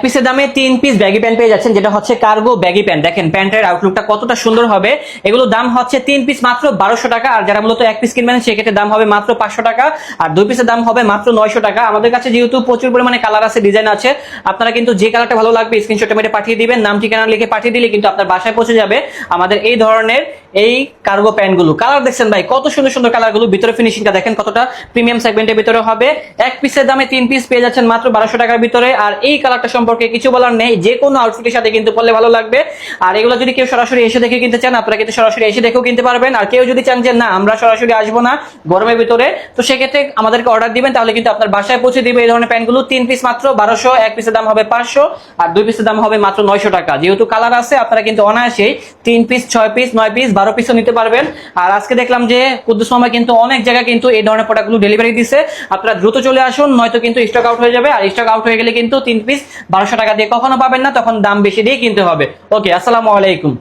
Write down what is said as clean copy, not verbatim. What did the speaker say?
পিসের দামে 3 piece baggy pant পেয়ে যাচ্ছেন, যেটা হচ্ছে কার্গো ব্যাগি প্যান্ট। দেখেন প্যান্টের আউটলুকটা কতটা সুন্দর হবে। এগুলো দাম হচ্ছে 3 পিস মাত্র 1200 টাকা, আর যারা মূলত 1 পিস কিনবেন সেক্ষেত্রে দাম হবে মাত্র 500 টাকা, আর 2 পিসের দাম হবে মাত্র 900 টাকা। আমাদের কাছে যেহেতু প্রচুর পরিমাণে কালার আছে, ডিজাইন আছে, আপনারা কিন্তু যে কালারটা ভালো লাগবে স্ক্রিনশটটা মেরে পাঠিয়ে দিবেন, নাম ঠিকানা লিখে পাঠিয়ে দিলে কিন্তু আপনার বাসায় পৌঁছে যাবে আমাদের এই ধরনের এই কার্গো প্যান্টগুলো। কালার দেখছেন ভাই কত সুন্দর সুন্দর কালারগুলো, ভিতরে ফিনিশিংটা দেখেন কতটা প্রিমিয়াম সেগমেন্টের ভিতরে হবে। 1 পিসের দামে 3 পিস পেয়ে যাচ্ছেন মাত্র 1200 টাকার ভিতরে। আর এই কালারটা সম্পর্কে কিছু বলার নেই, যে কোনো আউটফিটের সাথে কিন্তু পরলে ভালো লাগবে। আর এগুলো যদি কেউ সরাসরি এসে দেখে কিনতে চান, আপনারা কিন্তু সরাসরি এসে দেখেও কিনতে পারবেন। আর কেউ যদি চান যে না আমরা সরাসরি আসবো না গরমের ভিতরে, তো সেক্ষেত্রে আমাদেরকে অর্ডার দিবেন, তাহলে কিন্তু আপনার বাসায় পৌঁছে দিবে এই ধরনের প্যান্টগুলো। 3 পিস মাত্র 1200, 1 পিসের দাম হবে 500, আর 2 পিসের দাম হবে মাত্র 900 টাকা। যেহেতু কালার আছে আপনারা কিন্তু অনায়াসেই 3 পিস, 6 পিস, 9 পিস, 12 পিসও নিতে পারবেন। আর আজকে দেখলাম যে কুদ্দুস মামা কিন্তু অনেক জায়গায় কিন্তু এই ধরনের প্রোডাক্টগুলো ডেলিভারি দিচ্ছে, আপনারা দ্রুত চলে আসুন, নয়তো কিন্তু স্টক আউট হয়ে যাবে। আর স্টক আউট হয়ে গেলে কিন্তু 3 পিস 1200 টাকা দিয়ে কখনো পাবেন না, তখন দাম বেশি দিয়ে কিনতে হবে। ওকে, আসসালামু আলাইকুম।